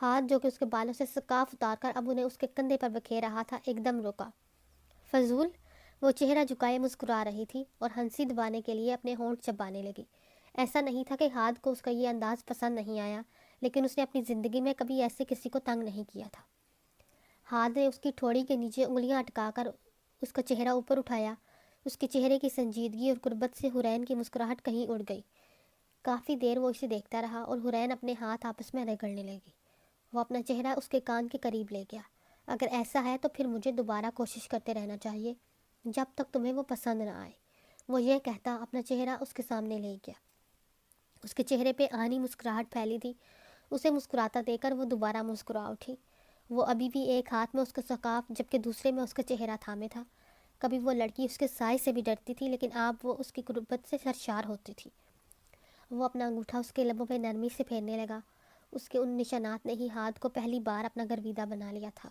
ہاتھ جو کہ اس کے بالوں سے سکاف اتار کر اب انہیں اس کے کندھے پر بکھیر رہا تھا ایک دم رکا۔ فضول! وہ چہرہ جھکائے مسکرا رہی تھی اور ہنسی دبانے کے لیے اپنے ہونٹ چبانے لگی۔ ایسا نہیں تھا کہ ہاتھ کو اس کا یہ انداز پسند نہیں آیا، لیکن اس نے اپنی زندگی میں کبھی ایسے کسی کو تنگ نہیں کیا تھا۔ ہاتھ نے اس کی ٹھوڑی کے نیچے انگلیاں اٹکا کر اس کا چہرہ اوپر اٹھایا۔ اس کے چہرے کی سنجیدگی اور قربت سے حرین کی مسکراہٹ کہیں اڑ گئی۔ کافی دیر وہ اسے دیکھتا رہا اور حرین اپنے ہاتھ آپس میں رگڑنے لگی۔ وہ اپنا چہرہ اس کے کان کے قریب لے گیا۔ اگر ایسا ہے تو پھر مجھے دوبارہ کوشش کرتے رہنا چاہیے جب تک تمہیں وہ پسند نہ آئے، وہ یہ کہتا اپنا چہرہ اس کے سامنے لے گیا۔ اس کے چہرے پہ آہنی مسکراہٹ پھیلی تھی۔ اسے مسکراتا دے کر وہ دوبارہ مسکرا اٹھی۔ وہ ابھی بھی ایک ہاتھ میں اس کا سقاف جبکہ دوسرے میں اس کا چہرہ تھامے تھا۔ کبھی وہ لڑکی اس کے سائے سے بھی ڈرتی تھی، لیکن اب وہ اس کی قربت سے سرشار ہوتی تھی۔ وہ اپنا انگوٹھا اس کے لبوں پہ نرمی سے پھیرنے لگا۔ اس کے ان نشانات نے ہی ہاتھ کو پہلی بار اپنا گرویدہ بنا لیا تھا۔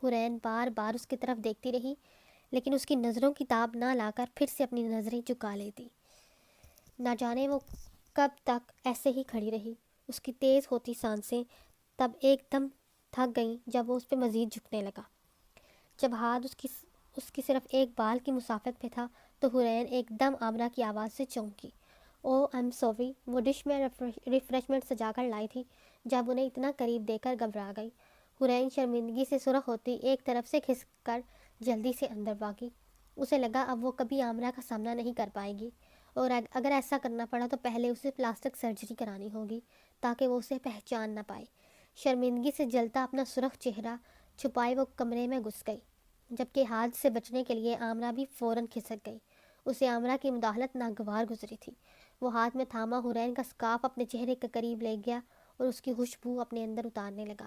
حرین بار بار اس کی طرف دیکھتی رہی، لیکن اس کی نظروں کی تاب نہ لا کر پھر سے اپنی نظریں چکا لیتی۔ نہ جانے وہ کب تک ایسے ہی کھڑی رہی۔ اس کی تیز ہوتی سانسیں تب ایک دم تھک گئیں جب وہ اس پہ مزید جھکنے لگا۔ جب ہاتھ اس کی صرف ایک بال کی مسافت پہ تھا تو حرین ایک دم آمرہ کی آواز سے چونکی۔ او آئی ایم سوری! وہ ڈش میں ریفریشمنٹ سجا کر لائی تھی۔ جب انہیں اتنا قریب دیکھ کر گھبرا گئی۔ حرین شرمندگی سے سرخ ہوتی ایک طرف سے کھسک کر جلدی سے اندر بھاگی۔ اسے لگا اب وہ کبھی آمرہ کا سامنا نہیں کر پائے گی، اور اگر ایسا کرنا پڑا تو پہلے اسے پلاسٹک سرجری کرانی ہوگی تاکہ وہ اسے پہچان نہ پائے۔ شرمندگی سے جلتا اپنا سرخ چہرہ چھپائے وہ کمرے میں گھس گئی، جبکہ ہاتھ سے بچنے کے لیے آمرہ بھی فوراً کھسک گئی۔ اسے آمرہ کی مداخلت ناگوار گزری تھی۔ وہ ہاتھ میں تھاما حرین کا سکارف اپنے چہرے کے قریب لے گیا اور اس کی خوشبو اپنے اندر اتارنے لگا۔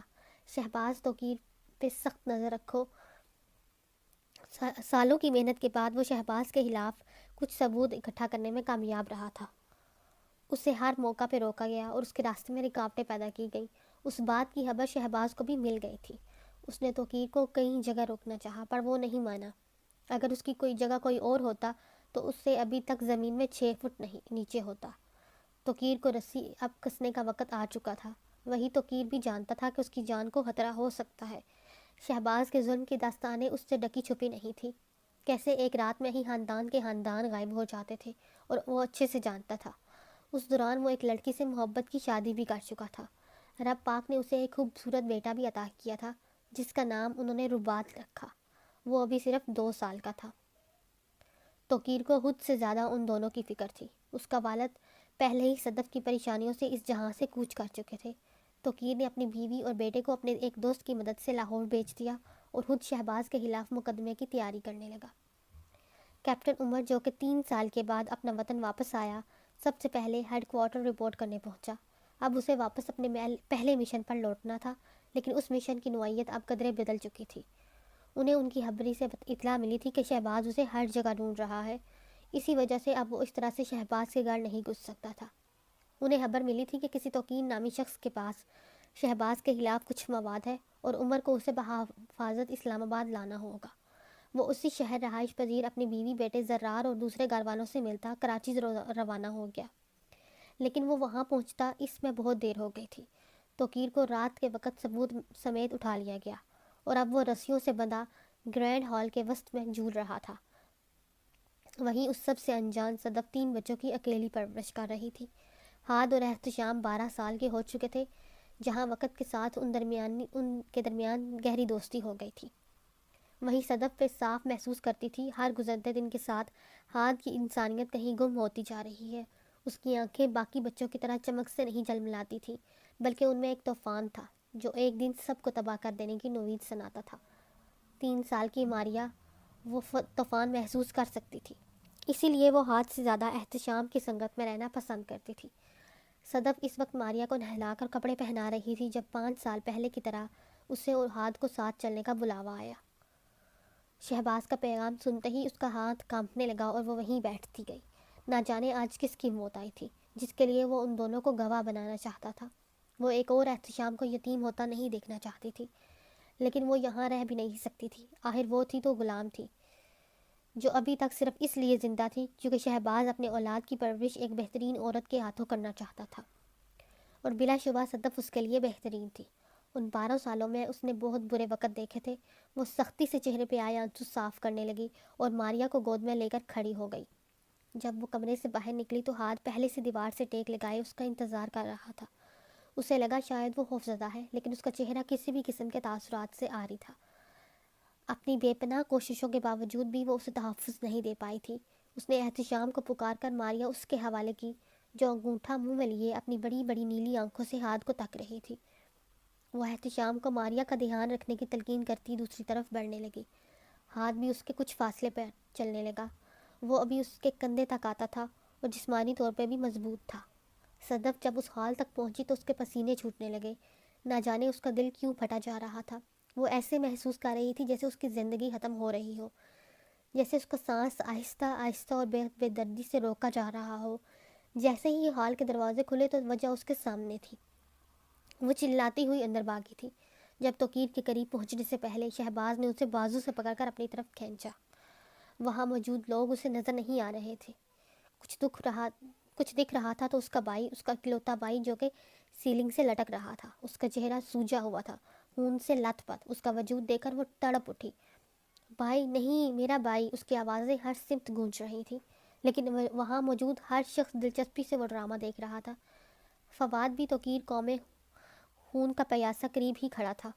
شہباز توقیر پہ سخت نظر رکھو۔ سالوں کی محنت کے بعد وہ شہباز کے خلاف کچھ ثبوت اکٹھا کرنے میں کامیاب رہا تھا۔ اسے ہر موقع پہ روکا گیا اور اس کے راستے میں رکاوٹیں پیدا کی گئیں۔ اس بات کی خبر شہباز کو بھی مل گئی تھی۔ اس نے توقیر کو کئی جگہ روکنا چاہا پر وہ نہیں مانا۔ اگر اس کی کوئی جگہ کوئی اور ہوتا تو اس سے ابھی تک زمین میں 6 فٹ نہیں نیچے ہوتا۔ توقیر کو رسی اب کسنے کا وقت آ چکا تھا۔ وہی توقیر بھی جانتا تھا کہ اس کی جان کو خطرہ ہو سکتا ہے۔ شہباز کے ظلم کی داستانیں اس سے ڈکی چھپی نہیں تھی۔ کیسے ایک رات میں ہی خاندان کے خاندان غائب ہو جاتے تھے اور وہ اچھے سے جانتا تھا۔ اس دوران وہ ایک لڑکی سے محبت کی شادی بھی کر چکا تھا۔ رب پاک نے اسے ایک خوبصورت بیٹا بھی عطا کیا تھا جس کا نام انہوں نے رباط رکھا۔ وہ ابھی صرف 2 سال کا تھا۔ توقیر کو خود سے زیادہ ان دونوں کی فکر تھی۔ اس کا والد پہلے ہی صدف کی پریشانیوں سے اس جہاں سے کوچ کر چکے تھے۔ توقیر نے اپنی بیوی اور بیٹے کو اپنے ایک دوست کی مدد سے لاہور بھیج دیا اور خود شہباز کے خلاف مقدمے کی تیاری کرنے لگا۔ کیپٹن عمر جو کہ 3 سال کے بعد اپنا وطن واپس آیا، سب سے پہلے ہیڈ کوارٹر رپورٹ کرنے پہنچا۔ اب اسے واپس اپنے پہلے مشن پر لوٹنا تھا، لیکن اس مشن کی نوعیت اب قدرے بدل چکی تھی۔ انہیں ان کی خبری سے اطلاع ملی تھی کہ شہباز اسے ہر جگہ ڈھونڈ رہا ہے۔ اسی وجہ سے اب وہ اس طرح سے شہباز کے گھر نہیں گھس سکتا تھا۔ انہیں خبر ملی تھی کہ کسی توقیر نامی شخص کے پاس شہباز کے خلاف کچھ مواد ہے اور عمر کو اسے بحفاظت اسلام آباد لانا ہوگا۔ وہ اسی شہر رہائش پذیر اپنی بیوی، بیٹے زرار اور دوسرے گھر والوں سے ملتا کراچی روانہ ہو گیا، لیکن وہ وہاں پہنچتا اس میں بہت دیر ہو گئی تھی۔ توقیر کو رات کے وقت ثبوت سمیت اٹھا لیا گیا اور اب وہ رسیوں سے بندھا گرینڈ ہال کے وسط میں جھول رہا تھا۔ وہیں اس سب سے انجان صدف 3 بچوں کی اکیلی پرورش کر رہی تھی۔ ہاد اور احتشام 12 سال کے ہو چکے تھے، جہاں وقت کے ساتھ ان کے درمیان گہری دوستی ہو گئی تھی۔ وہیں صدف پہ صاف محسوس کرتی تھی ہر گزرتے دن کے ساتھ ہاد کی انسانیت کہیں گم ہوتی جا رہی ہے۔ اس کی آنکھیں باقی بچوں کی طرح چمک سے نہیں جلملاتی تھیں، بلکہ ان میں ایک طوفان تھا جو ایک دن سب کو تباہ کر دینے کی نوید سناتا تھا۔ 3 سال کی ماریا وہ طوفان محسوس کر سکتی تھی، اسی لیے وہ ہاد سے زیادہ احتشام کی سنگت میں رہنا پسند کرتی تھی۔ صدف اس وقت ماریا کو نہلا کر کپڑے پہنا رہی تھی جب 5 سال پہلے کی طرح اسے اور ہاد کو ساتھ چلنے کا بلاوا آیا۔ شہباز کا پیغام سنتے ہی اس کا ہاتھ کانپنے لگا اور وہ وہیں بیٹھتی گئی۔ نہ جانے آج کس کی موت آئی تھی جس کے لیے وہ ان دونوں کو گواہ بنانا چاہتا تھا۔ وہ ایک اور احتشام کو یتیم ہوتا نہیں دیکھنا چاہتی تھی، لیکن وہ یہاں رہ بھی نہیں سکتی تھی۔ آخر وہ تھی تو غلام تھی جو ابھی تک صرف اس لیے زندہ تھی کیونکہ شہباز اپنے اولاد کی پرورش ایک بہترین عورت کے ہاتھوں کرنا چاہتا تھا، اور بلا شبہ صدف اس کے لیے بہترین تھی۔ ان 12 سالوں میں اس نے بہت برے وقت دیکھے تھے۔ وہ سختی سے چہرے پہ آئے آنسو صاف کرنے لگی اور ماریا کو گود میں لے کر کھڑی ہو گئی۔ جب وہ کمرے سے باہر نکلی تو ہاتھ پہلے سے دیوار سے ٹیک لگائے اس کا انتظار کر رہا تھا۔ اسے لگا شاید وہ خوفزدہ ہے، لیکن اس کا چہرہ کسی بھی قسم کے تاثرات سے عاری تھا۔ اپنی بے پناہ کوششوں کے باوجود بھی وہ اسے تحفظ نہیں دے پائی تھی۔ اس نے احتشام کو پکار کر ماریا اس کے حوالے کی، جو انگوٹھا منہ میں لیے اپنی بڑی بڑی نیلی آنکھوں سے ہاتھ کو تک رہی تھی۔ وہ احتشام کو ماریا کا دھیان رکھنے کی تلقین کرتی دوسری طرف بڑھنے لگی۔ ہاتھ بھی اس کے کچھ فاصلے پر چلنے لگا۔ وہ ابھی اس کے کندھے تک آتا تھا اور جسمانی طور پہ بھی مضبوط تھا۔ صدف جب اس حال تک پہنچی تو اس کے پسینے چھوٹنے لگے۔ نہ جانے اس کا دل کیوں پھٹا جا رہا تھا۔ وہ ایسے محسوس کر رہی تھی جیسے اس کی زندگی ختم ہو رہی ہو، جیسے اس کا سانس آہستہ آہستہ اور بے دردی سے روکا جا رہا ہو۔ جیسے ہی ہال کے دروازے کھلے تو وجہ اس کے سامنے تھی۔ وہ چلاتی ہوئی اندر بھاگی تھی۔ جب توقیر کے قریب پہنچنے سے پہلے شہباز نے اسے بازو سے پکڑ کر اپنی طرف کھینچا۔ وہاں موجود لوگ اسے نظر نہیں آ رہے تھے۔ کچھ دکھ رہا تھا تو اس کا بھائی، اس کا اکلوتا بھائی، جو کہ سیلنگ سے لٹک رہا تھا۔ اس کا چہرہ سوجا ہوا تھا، خون سے لت پت۔ اس کا وجود دیکھ کر وہ تڑپ اٹھی۔ بھائی نہیں، میرا بھائی! اس کی آوازیں ہر سمت گونج رہی تھی، لیکن وہاں موجود ہر شخص دلچسپی سے وہ ڈرامہ دیکھ رہا تھا۔ فواد بھی توقیر قوم خون کا پیاسا قریب ہی کھڑا تھا۔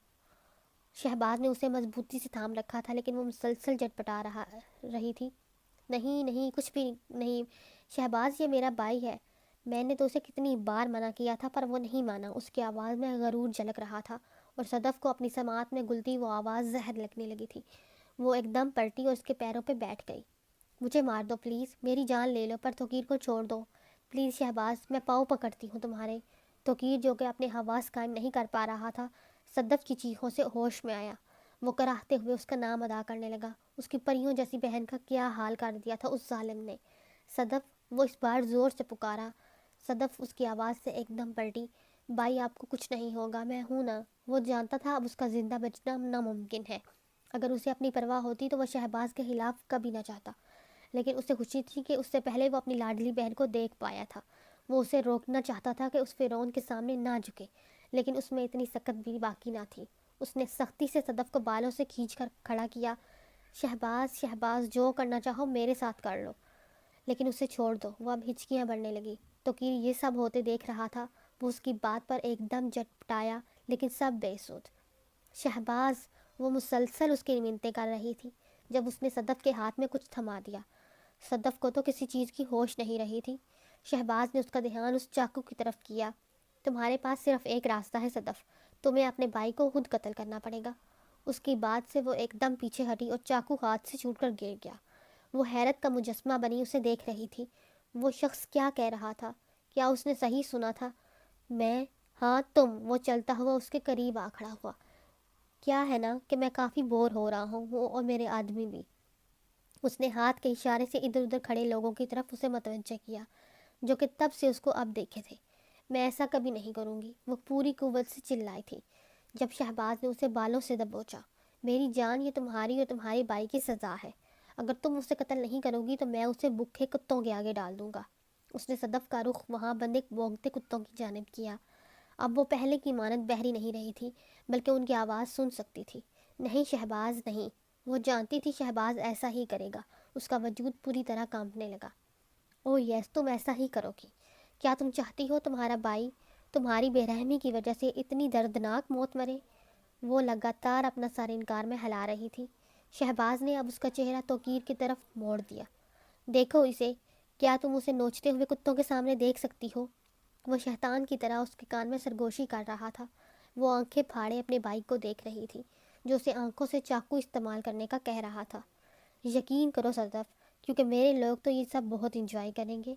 شہباز نے اسے مضبوطی سے تھام رکھا تھا، لیکن وہ مسلسل جٹپٹا رہی تھی۔ نہیں نہیں، کچھ بھی نہیں شہباز، یہ میرا بھائی ہے۔ میں نے تو اسے کتنی بار منع کیا تھا پر وہ نہیں مانا۔ اس کی آواز میں غرور جھلک رہا تھا اور صدف کو اپنی سماعت میں گلتی وہ آواز زہر لگنے لگی تھی۔ وہ ایک دم پلٹی اور اس کے پیروں پہ بیٹھ گئی۔ مجھے مار دو پلیز، میری جان لے لو، پر توقیر کو چھوڑ دو پلیز شہباز، میں پاؤں پکڑتی ہوں تمہارے۔ توقیر، جو کہ اپنے حواس قائم نہیں کر پا رہا تھا، صدف کی چیخوں سے ہوش میں آیا۔ وہ کراہتے ہوئے اس کا نام ادا کرنے لگا۔ اس کی پریوں جیسی بہن کا کیا حال کر دیا تھا اس ظالم نے۔ صدف! وہ اس بار زور سے پکارا۔ صدف اس کی آواز سے ایک دم پلٹی۔ بھائی، آپ کو کچھ نہیں ہوگا، میں ہوں نا۔ وہ جانتا تھا اب اس کا زندہ بچنا ناممکن ہے۔ اگر اسے اپنی پرواہ ہوتی تو وہ شہباز کے خلاف کبھی نہ چاہتا، لیکن اسے خوشی تھی کہ اس سے پہلے وہ اپنی لاڈلی بہن کو دیکھ پایا تھا۔ وہ اسے روکنا چاہتا تھا کہ اس فرعون کے سامنے نہ جھکے، لیکن اس میں اتنی سکت بھی باقی نہ تھی۔ اس نے سختی سے صدف کو بالوں سے کھینچ کر کھڑا کیا۔ شہباز، شہباز، جو کرنا چاہو میرے ساتھ کر لو، لیکن اسے چھوڑ دو۔ وہ اب ہچکیاں بڑھنے لگی۔ توقیر یہ سب ہوتے دیکھ رہا تھا۔ وہ اس کی بات پر ایک دم جٹپٹایا، لیکن سب بے سود۔ شہباز! وہ مسلسل اس کی منتیں کر رہی تھی۔ جب اس نے صدف کے ہاتھ میں کچھ تھما دیا، صدف کو تو کسی چیز کی ہوش نہیں رہی تھی۔ شہباز نے اس کا دھیان اس چاقو کی طرف کیا۔ تمہارے پاس صرف ایک راستہ ہے صدف، تمہیں اپنے بھائی کو خود قتل کرنا پڑے گا۔ اس کی بات سے وہ ایک دم پیچھے ہٹی اور چاقو ہاتھ سے چھوٹ کر گر گیا۔ وہ حیرت کا مجسمہ بنی اسے دیکھ رہی تھی۔ وہ شخص کیا کہہ رہا تھا؟ کیا اس نے صحیح سنا تھا؟ میں؟ ہاں تم! وہ چلتا ہوا اس کے قریب آ کھڑا ہوا۔ کیا ہے نا کہ میں کافی بور ہو رہا ہوں، وہ اور میرے آدمی بھی۔ اس نے ہاتھ کے اشارے سے ادھر ادھر کھڑے لوگوں کی طرف اسے متوجہ کیا، جو کہ تب سے اس کو اب دیکھے تھے۔ میں ایسا کبھی نہیں کروں گی، وہ پوری قوت سے چلائی تھی۔ جب شہباز نے اسے بالوں سے دبوچا۔ میری جان، یہ تمہاری اور تمہارے بھائی کی سزا ہے۔ اگر تم اسے قتل نہیں کرو گی تو میں اسے بھوکے کتوں کے آگے ڈال دوں گا۔ اس نے صدف کا رخ وہاں بندے بھونکتے کتوں کی جانب کیا۔ اب وہ پہلے کی مانند بہری نہیں رہی تھی، بلکہ ان کی آواز سن سکتی تھی۔ نہیں شہباز، نہیں! وہ جانتی تھی شہباز ایسا ہی کرے گا۔ اس کا وجود پوری طرح کانپنے لگا۔ او یس، تم ایسا ہی کرو گی۔ کیا تم چاہتی ہو تمہارا بھائی تمہاری بے رحمی کی وجہ سے اتنی دردناک موت مرے؟ وہ لگاتار اپنا سر انکار میں ہلا رہی تھی۔ شہباز نے اب اس کا چہرہ توقیر کی طرف موڑ دیا۔ دیکھو اسے، کیا تم اسے نوچتے ہوئے کتوں کے سامنے دیکھ سکتی ہو؟ وہ شیطان کی طرح اس کے کان میں سرگوشی کر رہا تھا۔ وہ آنکھیں پھاڑے اپنے بھائی کو دیکھ رہی تھی، جو اسے آنکھوں سے چاقو استعمال کرنے کا کہہ رہا تھا۔ یقین کرو صدف، کیونکہ میرے لوگ تو یہ سب بہت انجوائے کریں گے۔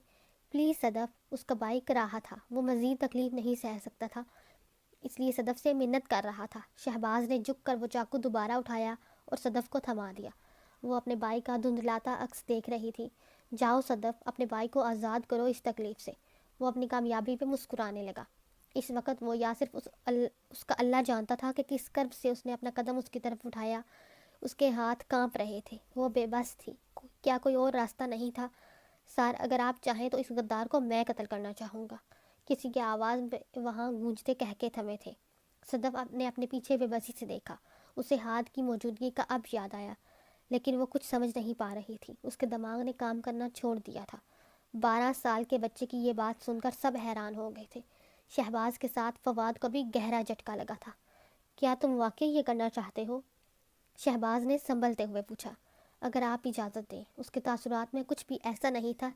پلیز صدف! اس کا بھائی کراہا تھا، وہ مزید تکلیف نہیں سہ سکتا تھا، اس لیے صدف سے منت کر رہا تھا۔ شہباز نے جھک کر وہ چاقو دوبارہ اٹھایا اور صدف کو تھما دیا۔ وہ اپنے بھائی کا دھندلاتا عکس دیکھ رہی تھی۔ جاؤ صدف، اپنے بھائی کو آزاد کرو اس تکلیف سے۔ وہ اپنی کامیابی پہ مسکرانے لگا۔ اس وقت وہ یا صرف اس کا اللہ جانتا تھا کہ کس کرب سے اس نے اپنا قدم اس کی طرف اٹھایا۔ اس کے ہاتھ کانپ رہے تھے، وہ بے بس تھی۔ کیا کوئی اور راستہ نہیں تھا؟ سر، اگر آپ چاہیں تو اس غدار کو میں قتل کرنا چاہوں گا۔ کسی کی آواز وہاں گونجتے کہکے تھمے تھے۔ صدف نے اپنے پیچھے بے بسی سے دیکھا. اسے ہاتھ کی موجودگی کا اب یاد آیا، لیکن وہ کچھ سمجھ نہیں پا رہی تھی. اس کے دماغ نے کام کرنا چھوڑ دیا تھا. 12 سال کے بچے کی یہ بات سن کر سب حیران ہو گئے تھے. شہباز کے ساتھ فواد کو بھی گہرا جھٹکا لگا تھا. کیا تم واقعی یہ کرنا چاہتے ہو؟ شہباز نے سنبھلتے ہوئے پوچھا. اگر آپ اجازت دیں. اس کے تاثرات میں کچھ بھی ایسا نہیں تھا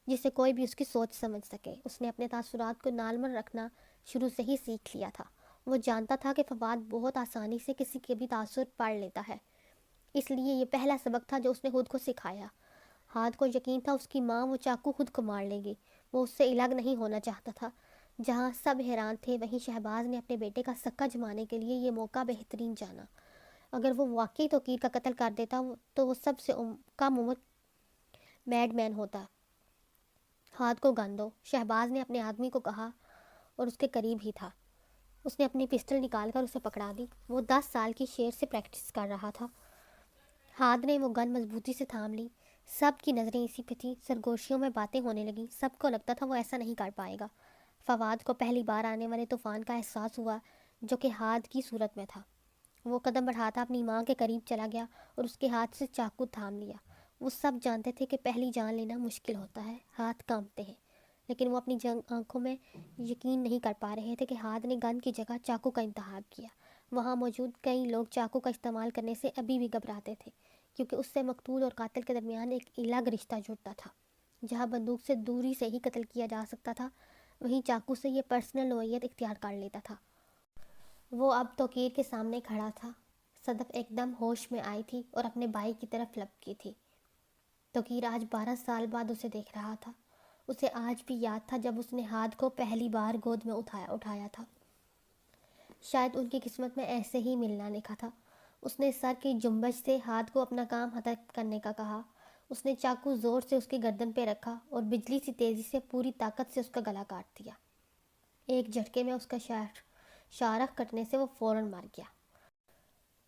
جسے کوئی بھی اس کی سوچ سمجھ سکے. اس نے اپنے تاثرات کو نارمل رکھنا شروع سے ہی سیکھ لیا تھا. وہ جانتا تھا کہ فواد بہت آسانی سے کسی کے بھی تاثر پڑھ لیتا ہے. اس لیے یہ پہلا سبق تھا جو اس نے خود کو سکھایا. ہاتھ کو یقین تھا اس کی ماں وہ چاقو خود کو مار لے گی. وہ اس سے الگ نہیں ہونا چاہتا تھا. جہاں سب حیران تھے وہیں شہباز نے اپنے بیٹے کا سکہ جمانے کے لیے یہ موقع بہترین جانا. اگر وہ واقعی توقیر کا قتل کر دیتا تو وہ سب سے کم عمر میڈ مین ہوتا. ہاتھ کو گاندو، شہباز نے اپنے آدمی کو کہا اور اس کے قریب ہی تھا. اس نے اپنی پسٹل نکال کر اسے پکڑا دی. وہ 10 سال کی شیر سے پریکٹس کر رہا تھا. ہاتھ نے وہ گن مضبوطی سے تھام لی. سب کی نظریں اسی پہ تھیں. سرگوشیوں میں باتیں ہونے لگیں. سب کو لگتا تھا وہ ایسا نہیں کر پائے گا. فواد کو پہلی بار آنے والے طوفان کا احساس ہوا جو کہ ہاتھ کی صورت میں تھا. وہ قدم بڑھاتا اپنی ماں کے قریب چلا گیا اور اس کے ہاتھ سے چاقو تھام لیا. وہ سب جانتے تھے کہ پہلی جان لینا مشکل ہوتا ہے. ہاتھ کانپتے ہیں. لیکن وہ اپنی آنکھوں میں یقین نہیں کر پا رہے تھے کہ ہاتھ نے گن کی جگہ چاقو کا انتخاب کیا. وہاں موجود کئی لوگ چاقو کا استعمال کرنے سے ابھی بھی گھبراتے تھے، کیونکہ اس سے مقتول اور قاتل کے درمیان ایک الگ رشتہ جڑتا تھا. جہاں بندوق سے دوری سے ہی قتل کیا جا سکتا تھا، وہیں چاقو سے یہ پرسنل نوعیت اختیار کر لیتا تھا. وہ اب توقیر کے سامنے کھڑا تھا. صدف ایک دم ہوش میں آئی تھی اور اپنے بھائی کی طرف لپکی تھی. توقیر آج 12 سال بعد اسے دیکھ رہا تھا. اسے آج بھی یاد تھا جب اس نے ہاتھ کو پہلی بار گود میں اٹھایا تھا. شاید ان کی قسمت میں ایسے ہی ملنا لکھا تھا. اس نے سر کی جنبش سے ہاتھ کو اپنا کام ختم کرنے کا کہا. اس نے چاقو زور سے اس کی گردن پہ رکھا اور بجلی سی تیزی سے پوری طاقت سے اس کا گلا کاٹ دیا. ایک جھٹکے میں اس کا شارخ کٹنے سے وہ فوراً مر گیا.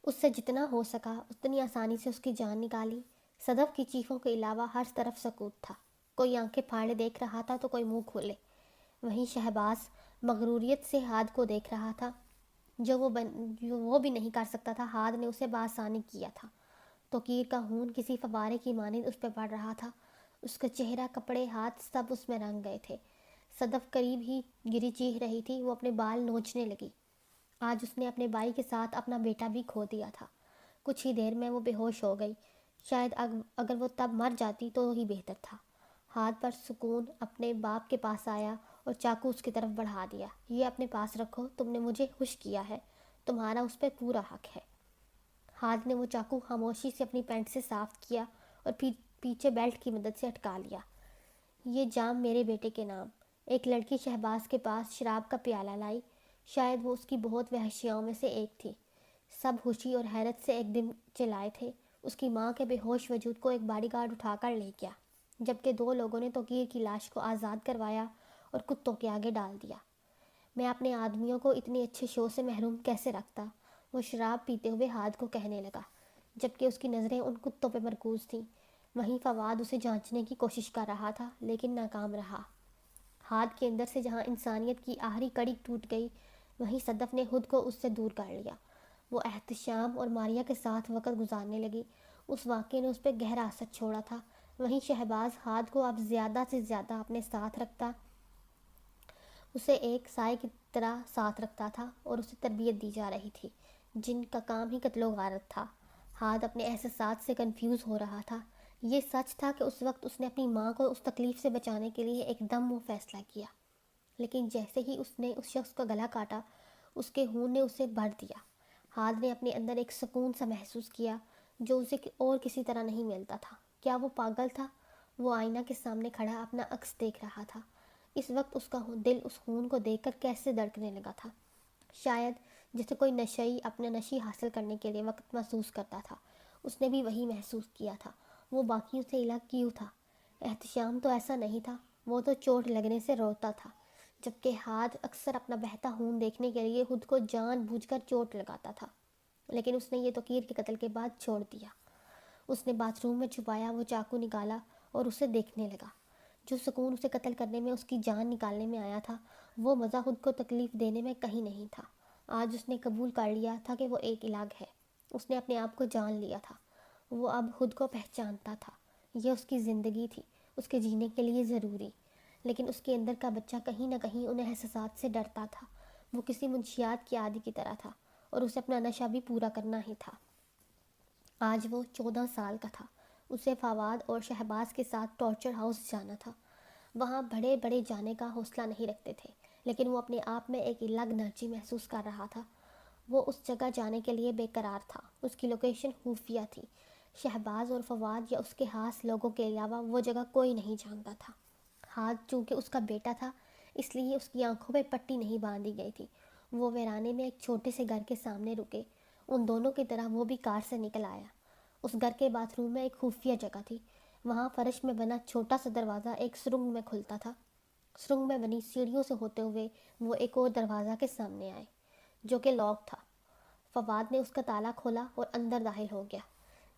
اس سے جتنا ہو سکا اتنی آسانی سے اس کی جان نکالی. صدف کی چیخوں کے علاوہ ہر طرف سکوت تھا. کوئی آنکھیں پھاڑے دیکھ رہا تھا تو کوئی منہ کھولے. وہیں شہباز مغروریت سے ہاتھ کو دیکھ رہا تھا. جو وہ بھی نہیں کر سکتا تھا ہاتھ نے اسے بآسانی کیا تھا. توقیر کا خون کسی فوارے کی مانند اس پہ پڑ رہا تھا. اس کا چہرہ، کپڑے، ہاتھ سب اس میں رنگ گئے تھے. صدف قریب ہی گری چیخ رہی تھی. وہ اپنے بال نوچنے لگی. آج اس نے اپنے بھائی کے ساتھ اپنا بیٹا بھی کھو دیا تھا. کچھ ہی دیر میں وہ بے ہوش ہو گئی. شاید اگر وہ تب مر جاتی تو ہی بہتر تھا. ہاتھ پر سکون اپنے باپ کے پاس آیا اور چاقو اس کی طرف بڑھا دیا. یہ اپنے پاس رکھو، تم نے مجھے خوش کیا ہے، تمہارا اس پہ پورا حق ہے. ہاتھ نے وہ چاقو خاموشی سے اپنی پینٹ سے صاف کیا اور پھر پیچھے بیلٹ کی مدد سے اٹکا لیا. یہ جام میرے بیٹے کے نام. ایک لڑکی شہباز کے پاس شراب کا پیالہ لائی. شاید وہ اس کی بہت وحشیاؤں میں سے ایک تھی. سب خوشی اور حیرت سے ایک دن چلائے تھے. اس کی ماں کے بے ہوش وجود کو ایک باڈی گارڈ اٹھا کر لے گیا، جبکہ 2 لوگوں نے توقیر کی لاش کو آزاد کروایا اور کتوں کے آگے ڈال دیا. میں اپنے آدمیوں کو اتنے اچھے شو سے محروم کیسے رکھتا، وہ شراب پیتے ہوئے ہاتھ کو کہنے لگا، جبکہ اس کی نظریں ان کتوں پہ مرکوز تھیں. وہیں فواد اسے جانچنے کی کوشش کر رہا تھا لیکن ناکام رہا. ہاتھ کے اندر سے جہاں انسانیت کی آخری کڑی ٹوٹ گئی، وہیں صدف نے خود کو اس سے دور کر لیا. وہ احتشام اور ماریا کے ساتھ وقت گزارنے لگی. اس واقعے نے اس پہ گہرا اثر چھوڑا تھا. وہیں شہباز ہاتھ کو اب زیادہ سے زیادہ اپنے ساتھ رکھتا، اسے ایک سائے کی طرح ساتھ رکھتا تھا اور اسے تربیت دی جا رہی تھی جن کا کام ہی قتل و غارت تھا. ہاتھ اپنے احساسات سے کنفیوز ہو رہا تھا. یہ سچ تھا کہ اس وقت اس نے اپنی ماں کو اس تکلیف سے بچانے کے لیے ایک دم وہ فیصلہ کیا، لیکن جیسے ہی اس نے اس شخص کا گلا کاٹا اس کے خون نے اسے بھر دیا. ہاتھ نے اپنے اندر ایک سکون سا محسوس کیا جو اسے اور کسی طرح نہیں ملتا تھا. کیا وہ پاگل تھا؟ وہ آئینہ کے سامنے کھڑا اپنا عکس دیکھ رہا تھا. اس وقت اس کا دل اس خون کو دیکھ کر کیسے دھڑکنے لگا تھا. شاید جیسے کوئی نشئی اپنا نشی حاصل کرنے کے لیے وقت محسوس کرتا تھا، اس نے بھی وہی محسوس کیا تھا. وہ باقیوں سے الگ کیوں تھا؟ احتشام تو ایسا نہیں تھا. وہ تو چوٹ لگنے سے روتا تھا، جبکہ ہاتھ اکثر اپنا بہتا خون دیکھنے کے لیے خود کو جان بوجھ کر چوٹ لگاتا تھا. لیکن اس نے یہ توقیر کے قتل کے بعد چھوڑ دیا. اس نے باتھ روم میں چھپایا وہ چاقو نکالا اور اسے دیکھنے لگا. جو سکون اسے قتل کرنے میں، اس کی جان نکالنے میں آیا تھا، وہ مزہ خود کو تکلیف دینے میں کہیں نہیں تھا. آج اس نے قبول کر لیا تھا کہ وہ ایک الگ ہے۔ اس نے اپنے آپ کو جان لیا تھا۔ وہ اب خود کو پہچانتا تھا۔ یہ اس کی زندگی تھی، اس کے جینے کے لیے ضروری۔ لیکن اس کے اندر کا بچہ کہیں نہ کہیں انہیں احساسات سے ڈرتا تھا۔ وہ کسی منشیات کی عادی کی طرح تھا اور اسے اپنا نشہ بھی پورا کرنا ہی تھا۔ آج وہ 14 سال کا تھا۔ اسے فواد اور شہباز کے ساتھ ٹارچر ہاؤس جانا تھا۔ وہاں بڑے بڑے جانے کا حوصلہ نہیں رکھتے تھے، لیکن وہ اپنے آپ میں ایک الگ انرجی محسوس کر رہا تھا۔ وہ اس جگہ جانے کے لیے بے قرار تھا۔ اس کی لوکیشن خفیہ تھی۔ شہباز اور فواد یا اس کے خاص لوگوں کے علاوہ وہ جگہ کوئی نہیں جانتا تھا۔ ہاتھ چونکہ اس کا بیٹا تھا، اس لیے اس کی آنکھوں پہ پٹی نہیں باندھی گئی تھی۔ وہ ویرانے میں ایک چھوٹے سے گھر کے سامنے رکے۔ ان دونوں کی طرح وہ بھی کار سے نکل آیا۔ اس گھر کے باتھ روم میں ایک خفیہ جگہ تھی۔ وہاں فرش میں بنا چھوٹا سا دروازہ ایک سرنگ میں کھلتا تھا۔ سرنگ میں بنی سیڑھیوں سے ہوتے ہوئے وہ ایک اور دروازہ کے سامنے آئے جو کہ لاک تھا۔ فواد نے اس کا تالا کھولا اور اندر داخل ہو گیا۔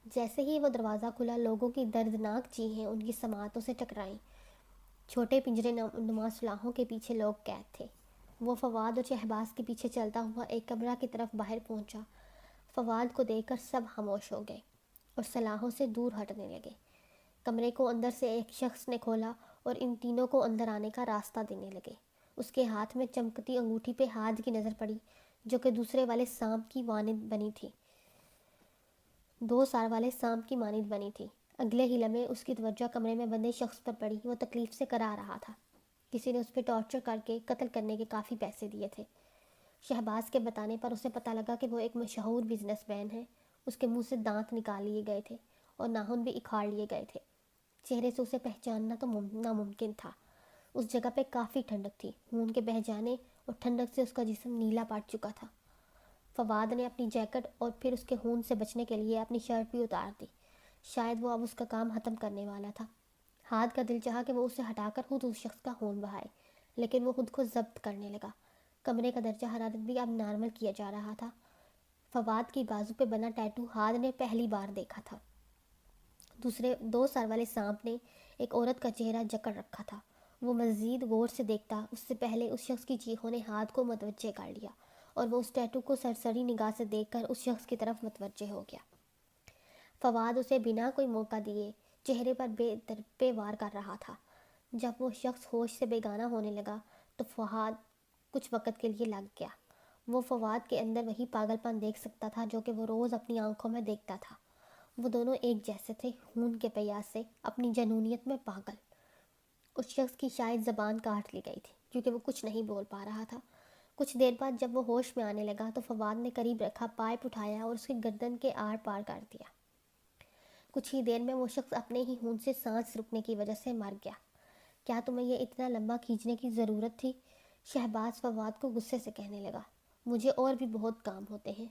جیسے ہی وہ دروازہ کھلا، لوگوں کی دردناک چیخیں ان کی سماعتوں سے ٹکرائیں۔ چھوٹے پنجرے نما سلاخوں کے پیچھے لوگ قید تھے۔ وہ فواد اور شہباز کے پیچھے چلتا ہوا ایک کمرہ کی طرف باہر پہنچا۔ فواد کو دیکھ کر سب خاموش ہو گئے اور سلاخوں سے دور ہٹنے لگے۔ کمرے کو اندر سے ایک شخص نے کھولا اور ان تینوں کو اندر آنے کا راستہ دینے لگے۔ اس کے ہاتھ میں چمکتی انگوٹھی پہ ہاتھ کی نظر پڑی جو کہ دوسرے والے سانپ کی مانند بنی تھی، 2 سر والے سانپ کی مانند بنی تھی۔ اگلے ہی لمحے اس کی توجہ کمرے میں بندے شخص پر پڑی۔ وہ تکلیف سے کرا رہا تھا۔ کسی نے اس پہ ٹارچر کر کے قتل کرنے کے کافی پیسے دیے تھے۔ شہباز کے بتانے پر اسے پتہ لگا کہ وہ ایک مشہور بزنس مین ہے۔ اس کے منہ سے دانت نکال لیے گئے تھے اور ناخن بھی اکھاڑ لیے گئے تھے۔ چہرے سے اسے پہچاننا تو ناممکن تھا۔ اس جگہ پہ کافی ٹھنڈک تھی۔ خون کے بہہ جانے اور ٹھنڈک سے اس کا جسم نیلا پڑ چکا تھا۔ فواد نے اپنی جیکٹ اور پھر اس کے خون سے بچنے کے لیے اپنی شرٹ بھی اتار دی۔ شاید وہ اب اس کا کام ختم کرنے والا تھا۔ ہاتھ کا دل چاہا کہ وہ اسے ہٹا کر خود اس شخص کا خون بہائے، لیکن وہ خود کو ضبط کرنے لگا۔ کمرے کا درجہ حرارت بھی اب نارمل کیا جا رہا تھا۔ فواد کی بازو پہ بنا ٹیٹو ہاتھ نے پہلی بار دیکھا تھا۔ دوسرے 2 سر والے سانپ نے ایک عورت کا چہرہ جکڑ رکھا تھا۔ وہ مزید غور سے دیکھتا اس سے پہلے اس شخص کی چیخوں نے ہاتھ کو متوجہ کر لیا اور وہ اس ٹیٹو کو سرسری نگاہ سے دیکھ کر اس شخص کی طرف متوجہ ہو گیا۔ فواد اسے بنا کوئی موقع دیے چہرے پر بے درپے وار کر رہا تھا۔ جب وہ شخص ہوش سے بیگانہ ہونے لگا تو فواد کچھ وقت کے لیے لگ گیا۔ وہ فواد کے اندر وہی پاگل پن دیکھ سکتا تھا جو کہ وہ روز اپنی آنکھوں میں دیکھتا تھا۔ وہ دونوں ایک جیسے تھے، خون کے پیاس سے، اپنی جنونیت میں پاگل۔ اس شخص کی شاید زبان کاٹ لی گئی تھی کیونکہ وہ کچھ نہیں بول پا رہا تھا۔ کچھ دیر بعد جب وہ ہوش میں آنے لگا تو فواد نے قریب رکھا پائپ اٹھایا اور اس کی گردن کے آر پار کر دیا۔ کچھ ہی دیر میں وہ شخص اپنے ہی خون سے سانس رکنے کی وجہ سے مر گیا۔ کیا تمہیں یہ اتنا لمبا کھینچنے کی ضرورت تھی؟ شہباز فواد کو غصے سے کہنے لگا۔ مجھے اور بھی بہت کام ہوتے ہیں۔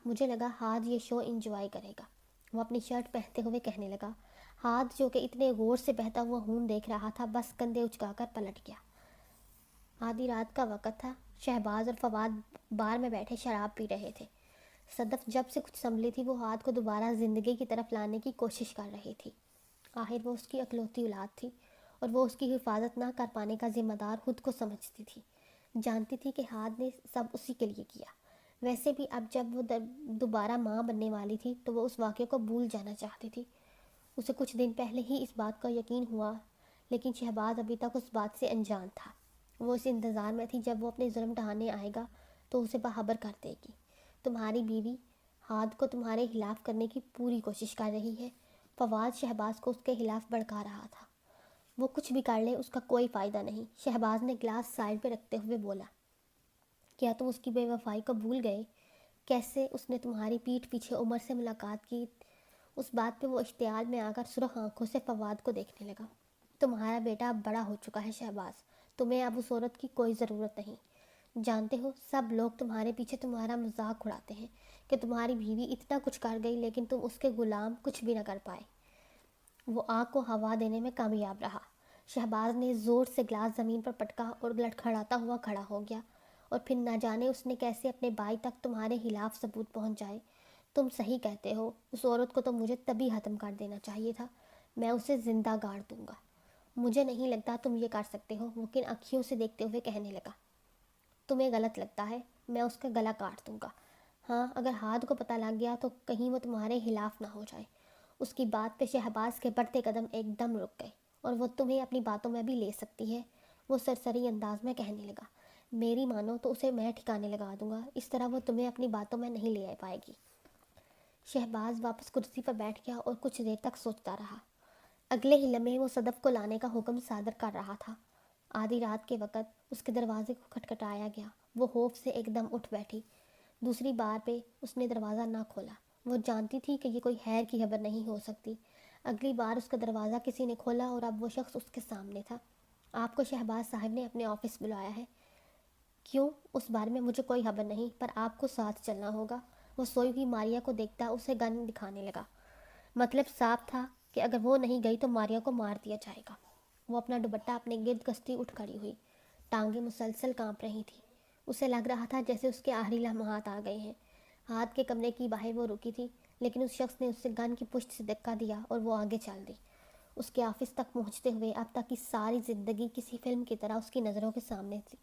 مجھے لگا ہاتھ یہ شو انجوائے کرے گا۔ وہ اپنی شرٹ پہنتے ہوئے کہنے لگا۔ ہاتھ جو کہ اتنے غور سے بہتا ہوا خون دیکھ رہا تھا بس کندھے اچکا کر پلٹ گیا۔ آدھی رات کا وقت تھا۔ شہباز اور فواد بار میں بیٹھے شراب پی رہے تھے۔ صدف جب سے کچھ سنبھلی تھی وہ ہاتھ کو دوبارہ زندگی کی طرف لانے کی کوشش کر رہی تھی۔ آخر وہ اس کی اکلوتی اولاد تھی اور وہ اس کی حفاظت نہ کر پانے کا ذمہ دار خود کو سمجھتی تھی۔ جانتی تھی کہ ہاتھ نے سب اسی کے لیے کیا۔ ویسے بھی اب جب وہ دوبارہ ماں بننے والی تھی تو وہ اس واقعے کو بھول جانا چاہتی تھی۔ اسے کچھ دن پہلے ہی اس بات کا یقین ہوا، لیکن شہباز ابھی تک اس بات سے انجان تھا۔ وہ اس انتظار میں تھی جب وہ اپنے ظلم ڈھانے آئے گا تو اسے باخبر کر دے گی۔ تمہاری بیوی ہاتھ کو تمہارے خلاف کرنے کی پوری کوشش کر رہی ہے۔ فواد شہباز کو اس کے خلاف بھڑکا رہا تھا۔ وہ کچھ بھی کر لے اس کا کوئی فائدہ نہیں۔ شہباز نے گلاس سائڈ پہ رکھتے ہوئے بولا۔ کیا تم اس کی بے وفائی کو بھول گئے؟ کیسے اس نے تمہاری پیٹھ پیچھے عمر سے ملاقات کی؟ اس بات پہ وہ اشتعال میں آ کر سرخ آنکھوں سے فواد کو دیکھنے لگا۔ تمہارا بیٹا اب بڑا ہو چکا ہے شہباز، تمہیں اب اس عورت کی کوئی ضرورت نہیں۔ جانتے ہو سب لوگ تمہارے پیچھے تمہارا مذاق اڑاتے ہیں کہ تمہاری بیوی اتنا کچھ کر گئی لیکن تم اس کے غلام کچھ بھی نہ کر پائے۔ وہ آگ کو ہوا دینے میں کامیاب رہا۔ شہباز نے زور سے گلاس زمین پر پٹکا اور لڑکھڑاتا ہوا کھڑا ہو گیا۔ اور پھر نہ جانے اس نے کیسے اپنے بھائی تک تمہارے خلاف ثبوت پہنچ جائے۔ تم صحیح کہتے ہو، اس عورت کو تو مجھے تبھی ختم کر دینا چاہیے تھا۔ میں اسے زندہ گاڑ دوں گا۔ مجھے نہیں لگتا تم یہ کر سکتے ہو، ممکن آنکھوں سے دیکھتے ہوئے کہنے لگا۔ تمہیں غلط لگتا ہے، میں اس کا گلا کاٹ دوں گا۔ ہاں اگر ہاتھ کو پتہ لگ گیا تو کہیں وہ تمہارے خلاف نہ ہو جائے۔ اس کی بات پہ شہباز کے بڑھتے قدم ایک دم رک گئے۔ اور وہ تمہیں اپنی باتوں میں بھی لے سکتی ہے، وہ سرسری انداز میں کہنے لگا۔ میری مانو تو اسے میں ٹھکانے لگا دوں گا، اس طرح وہ تمہیں اپنی باتوں میں نہیں لے پائے گی۔ شہباز واپس کرسی پر بیٹھ گیا اور کچھ دیر تک سوچتا رہا۔ اگلے ہی لمحے وہ صدف کو لانے کا حکم صادر کر رہا تھا۔ آدھی رات کے وقت اس کے دروازے کو کھٹکھٹایا گیا۔ وہ خوف سے ایک دم اٹھ بیٹھی۔ دوسری بار پہ اس نے دروازہ نہ کھولا۔ وہ جانتی تھی کہ یہ کوئی خیر کی خبر نہیں ہو سکتی۔ اگلی بار اس کا دروازہ کسی نے کھولا اور اب وہ شخص اس کے سامنے تھا۔ آپ کو شہباز صاحب نے اپنے آفس بلایا ہے؟ کیوں؟ اس بارے میں مجھے کوئی خبر نہیں، پر آپ کو ساتھ چلنا ہوگا۔ وہ سوئی ہوئی ماریا کو دیکھتا اسے گن دکھانے لگا۔ مطلب صاف تھا کہ اگر وہ نہیں گئی تو ماریا کو مار دیا جائے گا۔ وہ اپنا دوپٹہ اپنے گرد کستی اٹھ کھڑی ہوئی۔ ٹانگیں مسلسل کانپ رہی تھی۔ اسے لگ رہا تھا جیسے اس کے آخری لمحات آ گئے ہیں۔ ہاتھ کے کمرے کی باہر وہ رکی تھی، لیکن اس شخص نے اسے گن کی پشت سے دھکا دیا اور وہ آگے چل دی۔ اس کے آفس تک پہنچتے ہوئے اب تک کی ساری زندگی کسی فلم کی طرح اس کی نظروں کے سامنے تھی۔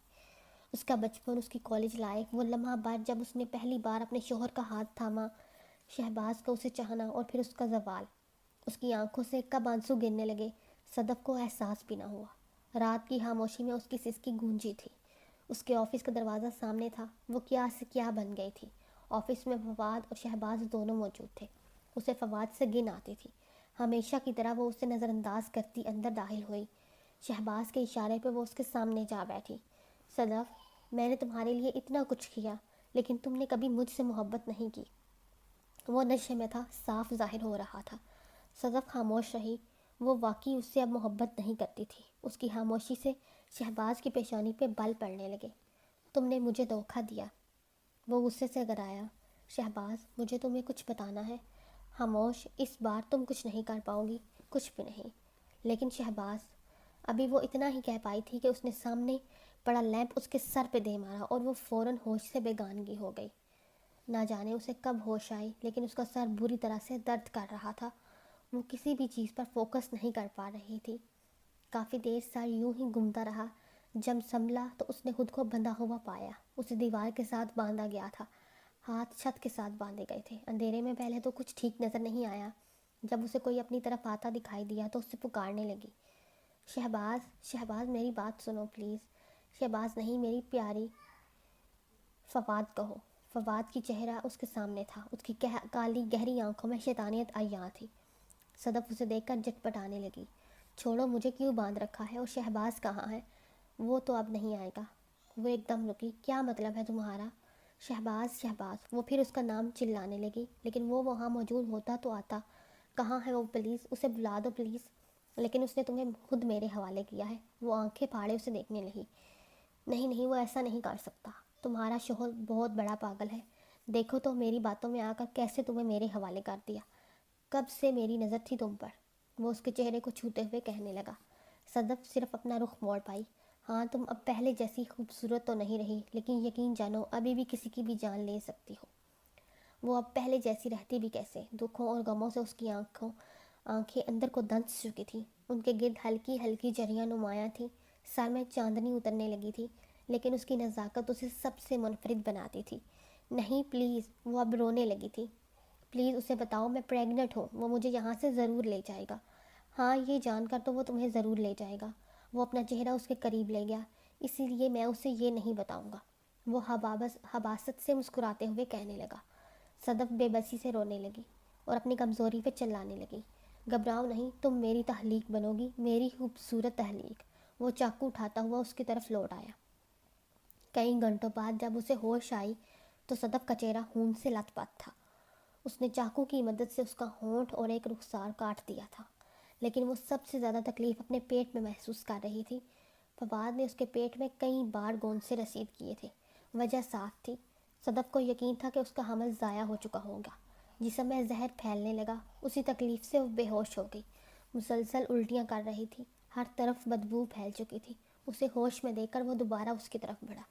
اس کا بچپن، اس کی کالج لائف، وہ لمحہ بعد جب اس نے پہلی بار اپنے شوہر کا ہاتھ تھاما، شہباز کا اسے چاہنا، اور پھر اس کا زوال۔ اس کی آنکھوں سے کب آنسو گرنے لگے صدف کو احساس بھی نہ ہوا۔ رات کی خاموشی میں اس کی سسکی گونجی تھی۔ اس کے آفس کا دروازہ سامنے تھا۔ وہ کیا سے کیا بن گئی تھی۔ آفس میں فواد اور شہباز دونوں موجود تھے۔ اسے فواد سے گن آتی تھی۔ ہمیشہ کی طرح وہ اسے نظر انداز کرتی اندر داخل ہوئی۔ شہباز کے اشارے پہ وہ اس کے سامنے جا بیٹھی۔ صدف، میں نے تمہارے لیے اتنا کچھ کیا، لیکن تم نے کبھی مجھ سے محبت نہیں کی۔ وہ نشے میں تھا، صاف ظاہر ہو رہا تھا۔ صدف خاموش رہی۔ وہ واقعی اس سے اب محبت نہیں کرتی تھی۔ اس کی خاموشی سے شہباز کی پیشانی پہ بل پڑنے لگے۔ تم نے مجھے دھوکہ دیا۔ وہ غصے سے گرایا۔ شہباز، مجھے تمہیں کچھ بتانا ہے۔ خاموش، اس بار تم کچھ نہیں کر پاؤ گی، کچھ بھی نہیں۔ لیکن شہباز، ابھی وہ اتنا ہی کہہ پائی تھی کہ اس نے سامنے پڑا لیمپ اس کے سر پہ دے مارا اور وہ فوراً ہوش سے بیگانگی ہو گئی۔ نہ جانے اسے کب ہوش آئی، لیکن اس کا سر بری طرح سے درد کر رہا تھا۔ وہ کسی بھی چیز پر فوکس نہیں کر پا رہی تھی۔ کافی دیر سر یوں ہی گھومتا رہا۔ جب سنبھلا تو اس نے خود کو بندھا ہوا پایا۔ اسے دیوار کے ساتھ باندھا گیا تھا۔ ہاتھ چھت کے ساتھ باندھے گئے تھے۔ اندھیرے میں پہلے تو کچھ ٹھیک نظر نہیں آیا۔ جب اسے کوئی اپنی طرف آتا دکھائی دیا تو اسے پکارنے لگی، شہباز، شہباز میری بات سنو پلیز۔ شہباز نہیں، میری پیاری۔ فواد کہو۔ فواد کی چہرہ اس کے سامنے تھا۔ اس کی کالی گہری آنکھوں میں شیطانیت عیاں تھی۔ صدف اسے دیکھ کر جٹ پٹانے لگی۔ چھوڑو، مجھے کیوں باندھ رکھا ہے؟ اور شہباز کہاں ہے؟ وہ تو اب نہیں آئے گا۔ وہ ایک دم رکی۔ کیا مطلب ہے تمہارا؟ شہباز، شہباز، وہ پھر اس کا نام چلانے لگی۔ لیکن وہ وہاں موجود ہوتا تو آتا۔ کہاں ہے وہ؟ پلیز اسے بلا دو پلیز۔ لیکن اس نے تمہیں خود میرے حوالے کیا ہے۔ وہ آنکھیں پھاڑے اسے دیکھنے لگی۔ نہیں نہیں، وہ ایسا نہیں کر سکتا۔ تمہارا شوہر بہت بڑا پاگل ہے۔ دیکھو تو میری باتوں میں آ کر کیسے تمہیں میرے حوالے کر دیا۔ کب سے میری نظر تھی تم پر۔ وہ اس کے چہرے کو چھوتے ہوئے کہنے لگا۔ صدف صرف اپنا رخ موڑ پائی۔ ہاں، تم اب پہلے جیسی خوبصورت تو نہیں رہی، لیکن یقین جانو ابھی بھی کسی کی بھی جان لے سکتی ہو۔ وہ اب پہلے جیسی رہتی بھی کیسے؟ دکھوں اور غموں سے اس کی آنکھیں اندر کو دنس چکی تھیں۔ ان کے گرد ہلکی ہلکی جریاں نمایاں تھیں۔ سر میں چاندنی اترنے لگی تھی، لیکن اس کی نزاکت اسے سب سے منفرد بناتی تھی۔ نہیں پلیز، وہ اب رونے لگی تھی۔ پلیز اسے بتاؤ میں پریگننٹ ہوں، وہ مجھے یہاں سے ضرور لے جائے گا۔ ہاں، یہ جان کر تو وہ تمہیں ضرور لے جائے گا۔ وہ اپنا چہرہ اس کے قریب لے گیا۔ اسی لیے میں اسے یہ نہیں بتاؤں گا۔ وہ حباست سے مسکراتے ہوئے کہنے لگا۔ صدف بے بسی سے رونے لگی اور اپنی کمزوری پہ چلانے لگی۔ گھبراؤ نہیں، تم میری تخلیق بنو گی، میری خوبصورت تخلیق۔ وہ چاقو اٹھاتا ہوا اس کی طرف لوٹ آیا۔ کئی گھنٹوں بعد جب اسے ہوش آئی تو صدف کا چہرہ خون سے لت پت تھا۔ اس نے چاقو کی مدد سے اس کا ہونٹ اور ایک رخسار کاٹ دیا تھا، لیکن وہ سب سے زیادہ تکلیف اپنے پیٹ میں محسوس کر رہی تھی۔ فواد نے اس کے پیٹ میں کئی بار گوند سے رسید کیے تھے۔ وجہ صاف تھی۔ صدف کو یقین تھا کہ اس کا حمل ضائع ہو چکا ہوگا۔ جسم میں زہر پھیلنے لگا۔ اسی تکلیف سے وہ بے ہوش ہو گئی۔ مسلسل الٹیاں کر رہی تھی۔ ہر طرف بدبو پھیل چکی تھی۔ اسے ہوش میں دیکھ کر وہ دوبارہ اس کی طرف بڑھا۔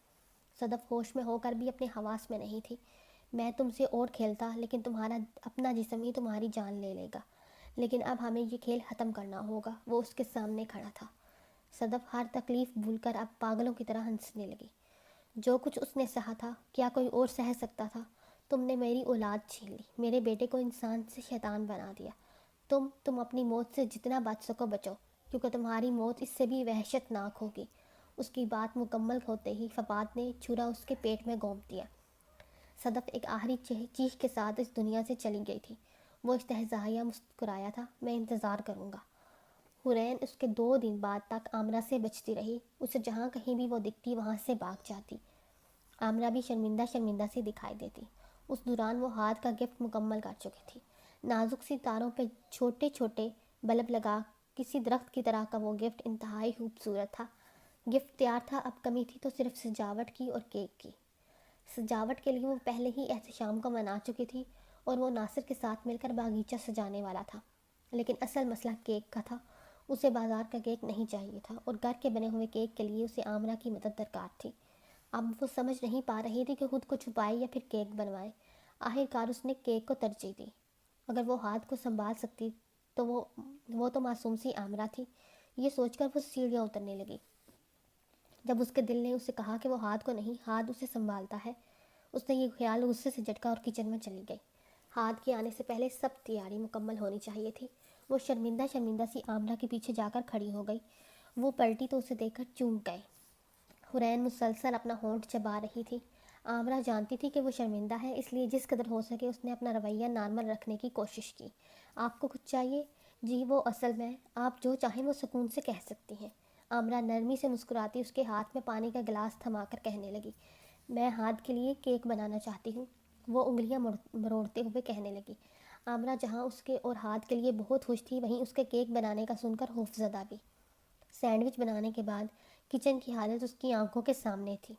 صدف ہوش میں ہو کر بھی اپنے حواس میں نہیں تھی۔ میں تم سے اور کھیلتا، لیکن تمہارا اپنا جسم ہی تمہاری جان لے لے گا۔ لیکن اب ہمیں یہ کھیل ختم کرنا ہوگا۔ وہ اس کے سامنے کھڑا تھا۔ صدف ہر تکلیف بھول کر اب پاگلوں کی طرح ہنسنے لگی۔ جو کچھ اس نے سہا تھا کیا کوئی اور سہ سکتا تھا؟ تم نے میری اولاد چھین لی، میرے بیٹے کو انسان سے شیطان بنا دیا۔ تم اپنی موت سے جتنا بچ سکو بچو، کیونکہ تمہاری موت اس سے بھی وحشت ناک ہوگی۔ اس کی بات مکمل ہوتے ہی فواد نے چھرا اس کے پیٹ میں گھونپ دیا۔ صدف ایک آخری چیخ کے ساتھ اس دنیا سے چلی گئی تھی۔ وہ استہزائیہ مسکرایا تھا۔ میں انتظار کروں گا۔ حورین اس کے 2 دن بعد تک آمرہ سے بچتی رہی۔ اسے جہاں کہیں بھی وہ دکھتی وہاں سے بھاگ جاتی۔ آمرہ بھی شرمندہ شرمندہ سی دکھائی دیتی۔ اس دوران وہ ہاتھ کا گفٹ مکمل کر چکی تھی۔ نازک سی تاروں پہ چھوٹے چھوٹے بلب لگا کسی درخت کی طرح کا وہ گفٹ انتہائی خوبصورت تھا۔ گفٹ تیار تھا، اب کمی تھی تو صرف سجاوٹ کی اور کیک کی۔ سجاوٹ کے لیے وہ پہلے ہی احتشام کو منا چکی تھی اور وہ ناصر کے ساتھ مل کر باغیچہ سجانے والا تھا، لیکن اصل مسئلہ کیک کا تھا۔ اسے بازار کا کیک نہیں چاہیے تھا اور گھر کے بنے ہوئے کیک کے لیے اسے آمنہ کی مدد درکار تھی۔ اب وہ سمجھ نہیں پا رہی تھی کہ خود کو چھپائے یا پھر کیک بنوائے۔ آخرکار اس نے کیک کو ترجیح دی۔ اگر وہ ہاتھ کو سنبھال سکتی تو وہ تو معصوم سی آمرہ تھی۔ یہ سوچ کر وہ سیڑھیاں اترنے لگی۔ جب اس کے دل نے اسے کہا کہ وہ ہاتھ کو نہیں، ہاتھ اسے سنبھالتا ہے، اس نے یہ خیال غصے سے جھٹکا اور کچن میں چلی گئی۔ ہاتھ کے آنے سے پہلے سب تیاری مکمل ہونی چاہیے تھی۔ وہ شرمندہ شرمندہ سی آمرہ کے پیچھے جا کر کھڑی ہو گئی۔ وہ پلٹی تو اسے دیکھ کر چونک گئے۔ حورین مسلسل اپنا ہونٹ چبا رہی تھی۔ آمرہ جانتی تھی کہ وہ شرمندہ ہے، اس لیے جس قدر ہو سکے اس نے اپنا رویہ نارمل رکھنے کی کوشش کی۔ آپ کو کچھ چاہیے؟ جی وہ اصل میں، آپ جو چاہیں وہ سکون سے کہہ سکتی ہیں۔ آمرہ نرمی سے مسکراتی اس کے ہاتھ میں پانی کا گلاس تھما کر کہنے لگی، میں ہاتھ کے لیے کیک بنانا چاہتی ہوں۔ وہ انگلیاں مروڑتے ہوئے کہنے لگی۔ آمرہ جہاں اس کے اور ہاتھ کے لیے بہت خوش تھی، وہیں اس کے کیک بنانے کا سن کر خوفزدہ بھی۔ سینڈوچ بنانے کے بعد کچن کی حالت اس کی آنکھوں کے سامنے تھی۔